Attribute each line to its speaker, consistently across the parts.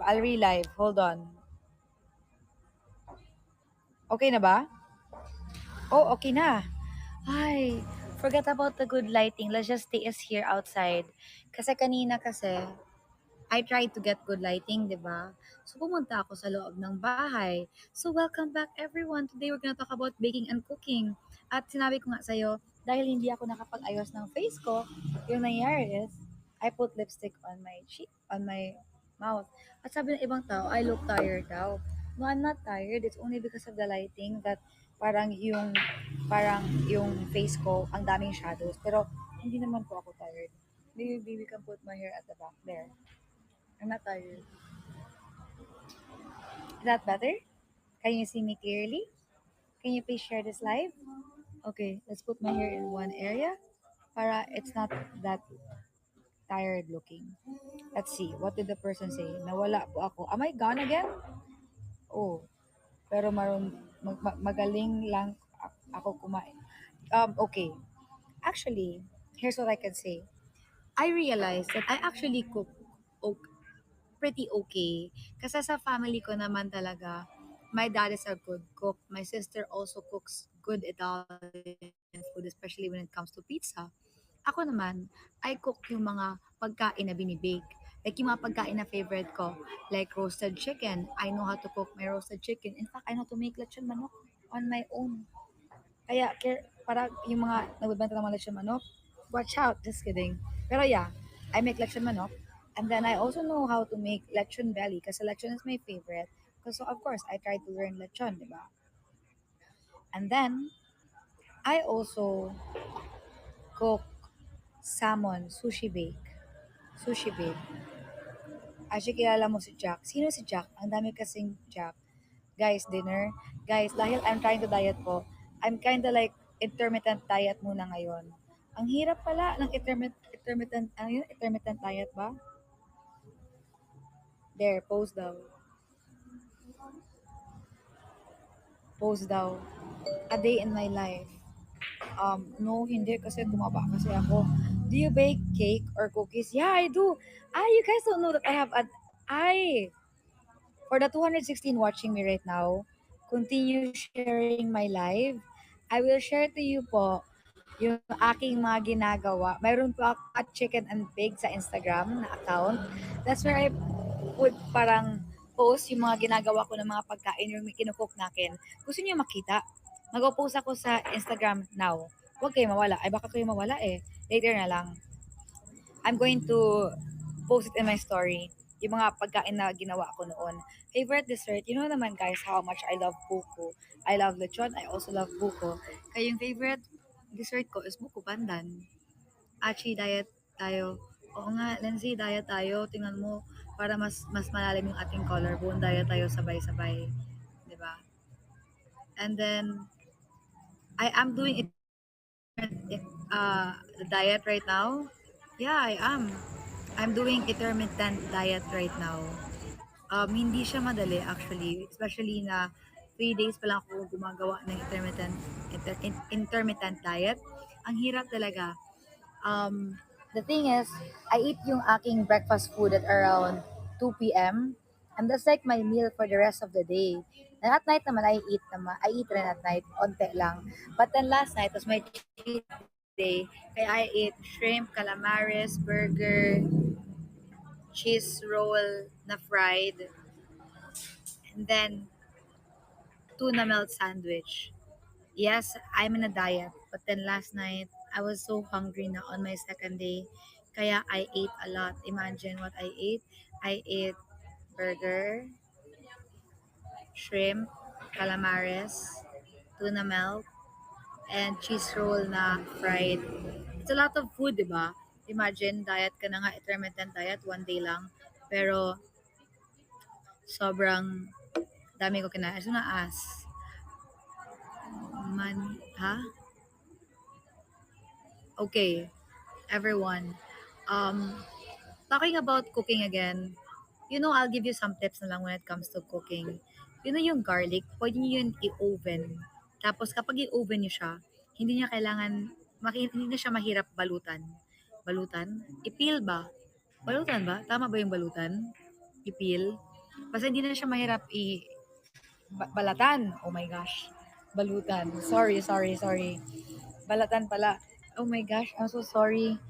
Speaker 1: I'll relive. Hold on. Okay na ba? Oh, okay na. Ay, forget about the good lighting. Let's just stay as here outside. Kasi kanina kasi, I tried to get good lighting, di ba? So, pumunta ako sa loob ng bahay. So, welcome back everyone. Today, we're gonna talk about baking and cooking. At sinabi ko nga sa'yo, dahil hindi ako nakapag-ayos ng face ko, yung nangyari is, I put lipstick on my cheek, on my mouth. At sabi ng ibang tao, I look tired daw. No, I'm not tired. It's only because of the lighting that parang yung face ko, ang daming shadows. Pero, hindi naman po ako tired. Maybe we can put my hair at the back there. I'm not tired. Is that better? Can you see me clearly? Can you please share this live? Okay, let's put my hair in one area para it's not that tired looking. Let's see, what did the person say? Nawala po ako. Am I gone again? Oh, pero magaling lang ako kumain. Okay. Actually, here's what I can say. I realized that I actually cook pretty okay. Kasi sa family ko naman talaga, my dad is a good cook. My sister also cooks good Italian food, especially when it comes to pizza. Ako naman, I cook yung mga pagkain na binibake. Like yung mga pagkain na favorite ko, like roasted chicken. I know how to cook my roasted chicken. In fact, I know to make lechon manok on my own. Para yung mga nagbebenta ng mga lechon manok, watch out, just kidding. Pero yeah, I make lechon manok. And then I also know how to make lechon belly kasi lechon is my favorite. Because of course, I tried to learn lechon, di ba? And then, I also cook salmon, sushi bake. Sushi bake. Actually, kilala mo si Jack. Sino si Jack? Ang dami kasing Jack. Guys, dinner. Guys, dahil I'm trying to diet po, I'm kinda like intermittent diet muna ngayon. Ang hirap pala ng intermittent diet ba? There, post daw. Post daw. A day in my life. No, hindi kasi tumaba kasi ako. Do you bake cake or cookies? Yeah, I do. You guys don't know that I have I, for the 216 watching me right now, continue sharing my live. I will share to you po yung aking mga ginagawa. Mayroon po ako at Chicken and Pig sa Instagram na account. That's where I would parang post yung mga ginagawa ko ng mga pagkain yung kinukook natin. Gusto niyo makita? Mag-post ako sa Instagram now. Huwag kayo mawala. Ay baka kayo mawala eh. Later na lang. I'm going to post it in my story. Yung mga pagkain na ginawa ko noon. Favorite dessert, you know naman guys how much I love buko. I love lechon, I also love buko. Kaya yung favorite dessert ko is buko pandan. Actually, diet tayo. Oo nga, Lindsay, diet tayo. Tingnan mo, para mas malalim yung ating collarbone, diet tayo sabay-sabay. 'Di ba? And then, I am doing the diet right now. Yeah, I am. I'm doing intermittent diet right now. Hindi siya madali actually, especially na 3 days pa lang ako gumagawa ng intermittent diet. Ang hirap talaga. The thing is, I eat yung aking breakfast food at around 2 p.m. And that's like my meal for the rest of the day. And at night naman, I eat rin at night, onte lang. But then last night was my cheat day. Kaya I ate shrimp, calamares, burger, cheese roll na fried, and then tuna melt sandwich. Yes, I'm in a diet. But then last night, I was so hungry na on my second day. Kaya I ate a lot. Imagine what I ate. I ate burger, shrimp, calamares, tuna melt, and cheese roll na fried. It's a lot of food, di ba? Imagine, diet ka na nga, intermittent diet, 1 day lang. Pero, sobrang dami ko kinain. So, naas. Ha? Okay, everyone. Talking about cooking again, I'll give you some tips na lang when it comes to cooking. Yung garlic, pwede nyo yun i-oven. Tapos kapag i-oven nyo siya, hindi niya kailangan, hindi na siya mahirap balutan. Balutan? Ipil ba? Balutan ba? Tama ba yung balutan? Ipil? Basta hindi na siya mahirap balatan. Oh my gosh. Balutan. Sorry, sorry, sorry. Balatan pala. Oh my gosh, I'm so sorry.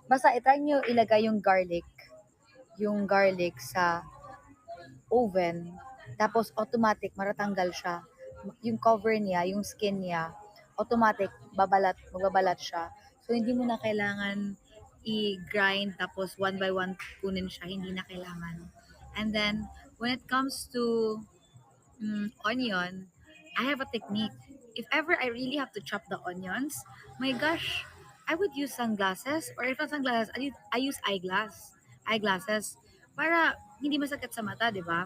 Speaker 1: Basta itry nyo ilagay yung garlic sa oven. Tapos automatic matatanggal siya. Yung cover niya, yung skin niya, automatic magbabalat siya. So hindi mo na kailangan i-grind tapos one by one kunin siya, hindi na kailangan. And then when it comes to onion, I have a technique. If ever I really have to chop the onions, my gosh, I would use sunglasses, or if not sunglasses, I use eyeglasses para hindi masakit sa mata, di ba?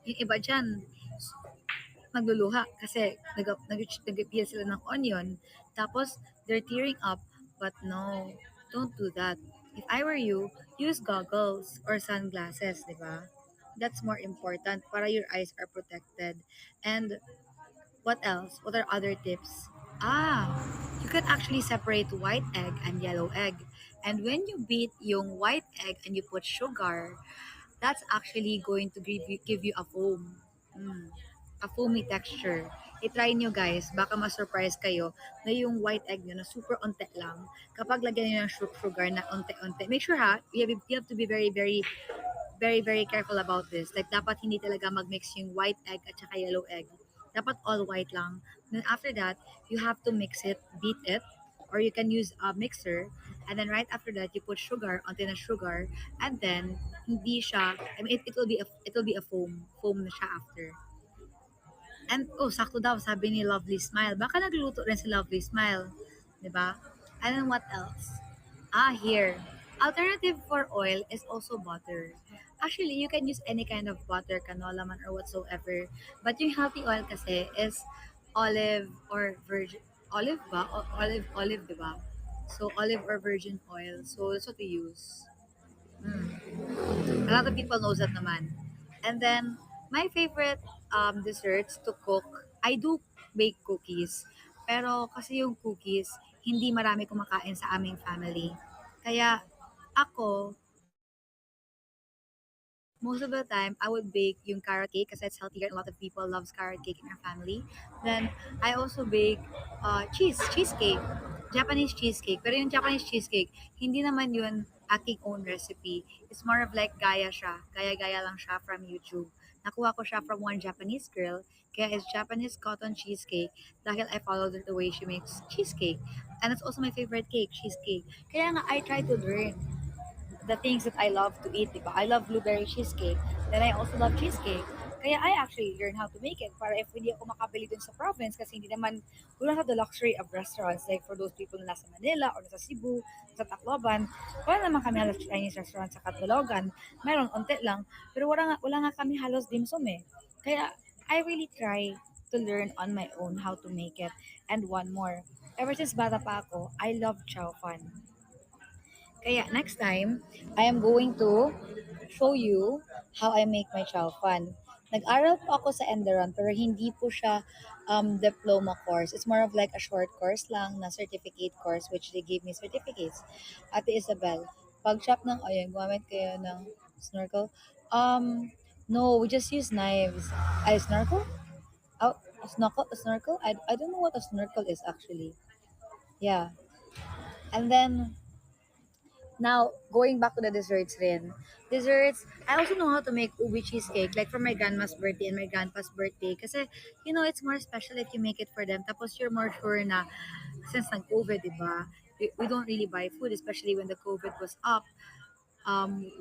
Speaker 1: Yung iba dyan, nagluluha kasi nag-peel sila ng onion, tapos they're tearing up. But no, don't do that. If I were you, use goggles or sunglasses, di ba? That's more important para your eyes are protected. And what else? What are other tips? Ah, you can actually separate white egg and yellow egg. And when you beat yung white egg and you put sugar, that's actually going to give you a foam. Mm, a foamy texture. I-try nyo guys, baka ma-surprise kayo na yung white egg nyo na super onte lang. Kapag lagyan nyo ng sugar na onte-onte, make sure ha, you have to be very, very, very, very careful about this. Like, dapat hindi talaga mag-mix yung white egg at saka yellow egg. Dapat all white lang. Then after that, you have to mix it, beat it, or you can use a mixer. And then right after that, you put sugar onto the sugar, and then hindi siya, I mean, it will be a foam na siya after. And oh, sakto daw sabi ni Lovely Smile. Baka nagluluto rin si Lovely Smile, 'di ba? And then what else? Ah, here. Alternative for oil is also butter. Actually, you can use any kind of butter, canola man or whatsoever. But yung healthy oil kasi is olive or virgin olive ba? Olive, 'di ba? So olive or virgin oil. So that's what we use. Mm. A lot of people knows that naman. And then, my favorite desserts to cook, I do bake cookies. Pero kasi yung cookies, hindi marami kumakain sa aming family. Kaya ako, most of the time, I would bake yung carrot cake kasi it's healthier and a lot of people loves carrot cake in our family. Then, I also bake cheesecake, Japanese cheesecake. Pero yung Japanese cheesecake, hindi naman yun aking own recipe. It's more of like gaya siya. Gaya-gaya lang siya from YouTube. Nakuha ko siya from one Japanese girl. Kaya it's Japanese cotton cheesecake dahil I followed the way she makes cheesecake. And it's also my favorite cake, cheesecake. Kaya nga, I try to learn the things that I love to eat, diba? I love blueberry cheesecake. Then I also love cheesecake. Kaya I actually learn how to make it para if hindi ako makabili dun sa province kasi hindi naman, we don't have the luxury of restaurants like for those people na nasa Manila or nasa Cebu, sa Tacloban. Wala naman kami halos Chinese restaurant sa Catalogan. Meron, unti lang. Pero wala nga kami halos dim sum eh. Kaya I really try to learn on my own how to make it. And one more, ever since bata pa ako, I love chow fan. Kaya next time, I am going to show you how I make my chow fan. Nag-aral po ako sa Enderon pero hindi po siya diploma course. It's more of like a short course lang na certificate course which they gave me certificates. Ate Isabel, pag chop ng ayun, gumamit kayo ng snorkel. No, we just use knives. Ay, snorkel? Oh, a snorkel? I don't know what a snorkel is actually. Yeah. And then now, going back to the desserts rin. Desserts, I also know how to make ubi cheesecake, like for my grandma's birthday and my grandpa's birthday. Kasi, it's more special if you make it for them. Tapos you're more sure na, since nag-COVID, di ba? We don't really buy food, especially when the COVID was up.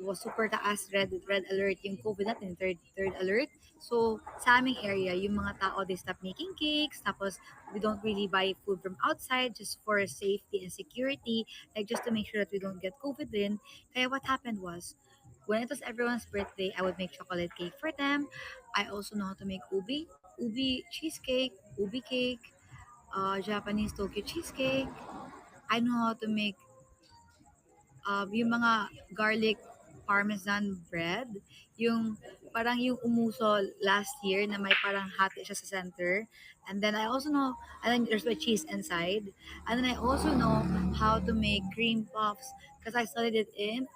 Speaker 1: Was super taas, red alert yung COVID natin, third alert. So sa aming area, yung mga tao, they stop making cakes, tapos we don't really buy food from outside just for safety and security, like just to make sure that we don't get COVID din. Kaya what happened was, when it was everyone's birthday, I would make chocolate cake for them. I also know how to make ubi cheesecake, ubi cake, Japanese Tokyo cheesecake. I know how to make yung mga garlic parmesan bread, yung parang yung umuso last year na may parang hati siya sa center. And then I also know, and then there's my cheese inside. And then I also know how to make cream puffs because I studied it in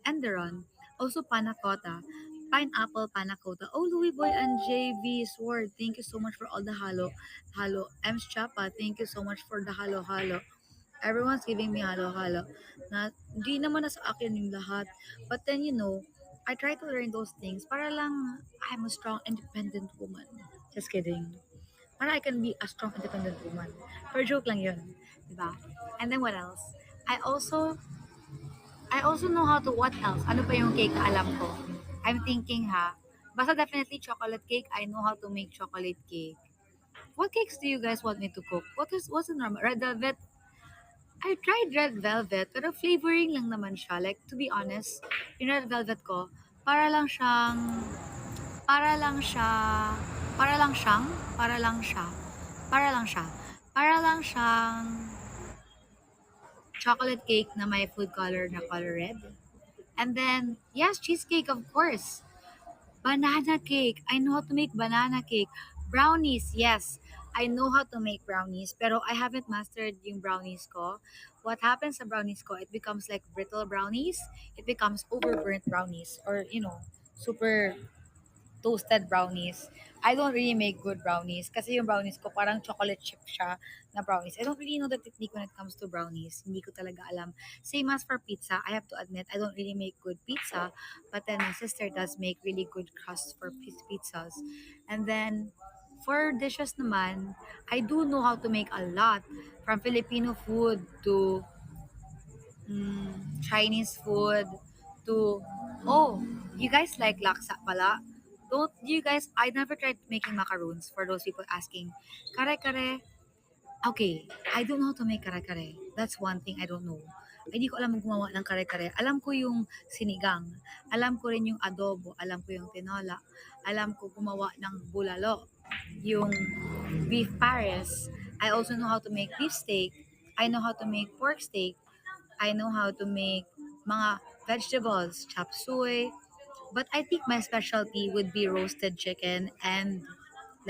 Speaker 1: Enderon. Also panna cotta. Pineapple panna cotta. Oh, Louis Boy and JV Sword, thank you so much for all the halo. Halo. Ems Chapa, thank you so much for the halo halo. Everyone's giving me halo halo. Na, di naman na sa akin yung lahat. But then, I try to learn those things para lang I'm a strong, independent woman. Just kidding. Para I can be a strong, independent woman. Per joke lang yun. Diba? And then what else? I also I also know how to, what else? Ano pa yung cake na alam ko? I'm thinking ha. Basta definitely chocolate cake. I know how to make chocolate cake. What cakes do you guys want me to cook? What's the normal? Red velvet? I tried red velvet, pero flavoring lang naman siya. Like, to be honest, yung red velvet ko, para lang siyang, para lang siya, para lang siyang, para lang siya, para lang siya, para lang siyang chocolate cake na may food color na color red. And then, yes, cheesecake, of course. Banana cake. I know how to make banana cake. Brownies, yes. I know how to make brownies, pero I haven't mastered yung brownies ko. What happens sa brownies ko, it becomes like brittle brownies. It becomes overburnt brownies or, super toasted brownies. I don't really make good brownies kasi yung brownies ko parang chocolate chip siya na brownies. I don't really know the technique when it comes to brownies. Hindi ko talaga alam. Same as for pizza, I have to admit I don't really make good pizza, but then my sister does make really good crust for pizzas. And then for dishes naman, I do know how to make a lot, from Filipino food to Chinese food to, oh, you guys like laksa pala? Don't you guys, I never tried making macaroons for those people asking. Kare kare, okay, I don't know how to make kare kare. That's one thing I don't know. Ay, hindi ko alam gumawa ng kare kare. Alam ko yung sinigang. Alam ko rin yung adobo. Alam ko yung tinola. Alam ko gumawa ng bulalo. Yung beef pares. I also know how to make beef steak. I know how to make pork steak. I know how to make mga vegetables, chop suey. But I think my specialty would be roasted chicken and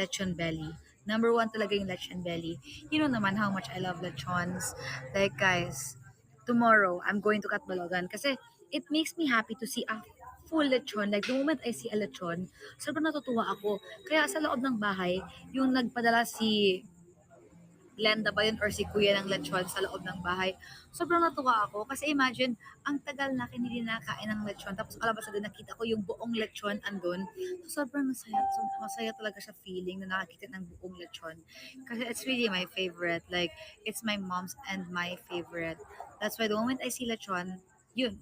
Speaker 1: lechon belly. Number one talaga yung lechon belly. You know naman how much I love lechons. Like guys, tomorrow I'm going to Katbalogan kasi it makes me happy to see a full lechon. Like the moment I see a lechon, sobrang natutuwa ako. Kaya sa loob ng bahay, yung nagpadala si Glenda ba yun or si Kuya ng lechon sa loob ng bahay. Sobrang natuwa ako kasi imagine, ang tagal na hindi nakain ng lechon. Tapos kalabasa din nakita ko yung buong lechon andun. So, sobrang masaya. So, masaya talaga siya feeling na nakakita ng buong lechon. Kasi it's really my favorite. Like, it's my mom's and my favorite. That's why the moment I see lechon, yun,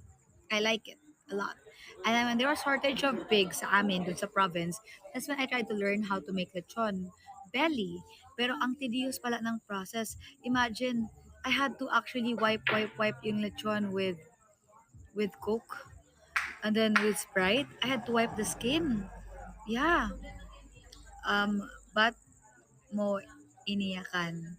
Speaker 1: I like it a lot. And then when there was shortage of pigs sa amin dun sa province, that's when I tried to learn how to make lechon belly. Pero ang tedious pala ng process. Imagine, I had to actually wipe yung lechon with Coke and then with Sprite. I had to wipe the skin. Yeah. But mo iniyakan.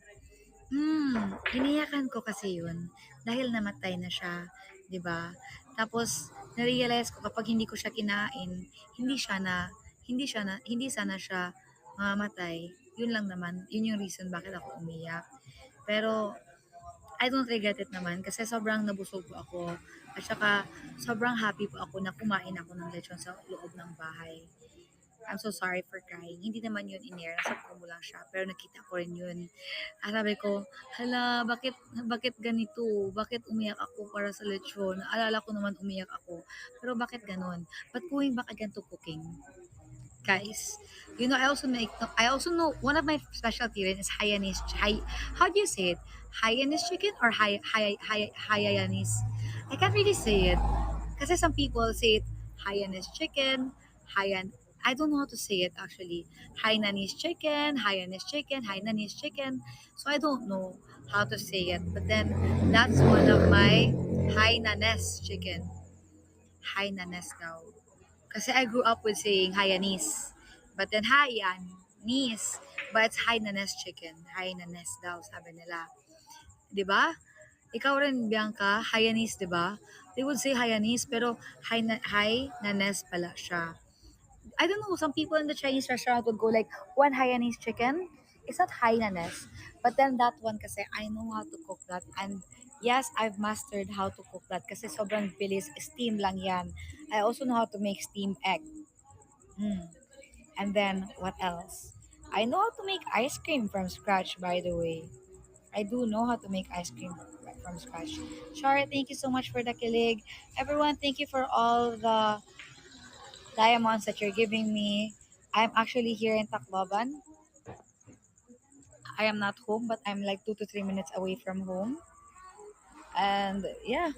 Speaker 1: Iniyakan ko kasi yun dahil namatay na siya, 'di ba? Tapos na-realize ko kapag hindi ko siya kinain, hindi sana siya mamamatay. Yun lang naman, yun yung reason bakit ako umiyak. Pero I don't regret it naman kasi sobrang nabusog po ako at saka sobrang happy po ako na kumain ako ng lechon sa loob ng bahay. I'm so sorry for crying. Hindi naman yun in-air. Nasa Kumu lang siya. Pero nakita ko rin yun. At sabi ko, hala, bakit ganito? Bakit umiyak ako para sa lechon? Alala ko naman umiyak ako. Pero bakit ganon? But going back again to cooking, guys, I also know one of my specialty rin is how do you say it? Hayanese chicken or Hayanese? I can't really say it. Kasi some people say it Hayanese chicken, Hayan I don't know how to say it actually. Hainanese chicken. So I don't know how to say it. But then that's one of my Hainanese chicken. Hainanese daw. Kasi I grew up with saying Hayanese. But then Hayanese. But it's Hainanese chicken. Hainanese daw, sabi nila. 'Di ba? Ikaw rin, Bianca, Hayanese, 'di ba? They would say Hayanese, pero Hainanese pala siya. I don't know, some people in the Chinese restaurant would go like, one Hainanese chicken. It's not Hainanese. But then that one kasi, I know how to cook that. And yes, I've mastered how to cook that kasi sobrang bilis. Steam lang yan. I also know how to make steamed egg. Mm. And then what else? I know how to make ice cream from scratch, by the way. I do know how to make ice cream from scratch. Shara, thank you so much for the kilig. Everyone, thank you for all the diamonds that you're giving me. I'm actually here in Tacloban. I am not home, but I'm like 2 to 3 minutes away from home. And yeah,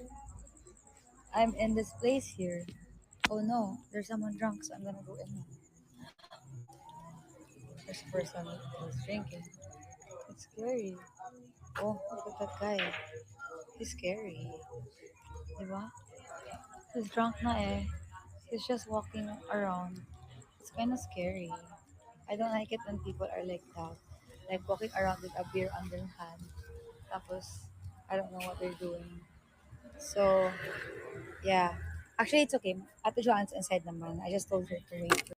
Speaker 1: I'm in this place here. Oh no, there's someone drunk, so I'm gonna go in. There's a person who's drinking. It's scary. Oh, look at that guy. He's scary. Diba? He's drunk na eh. He's just walking around. It's kind of scary. I don't like it when people are like that. Like walking around with a beer on their hand. Tapos, I don't know what they're doing. So, yeah. Actually, it's okay. Ate Joanne's inside naman. I just told her to wait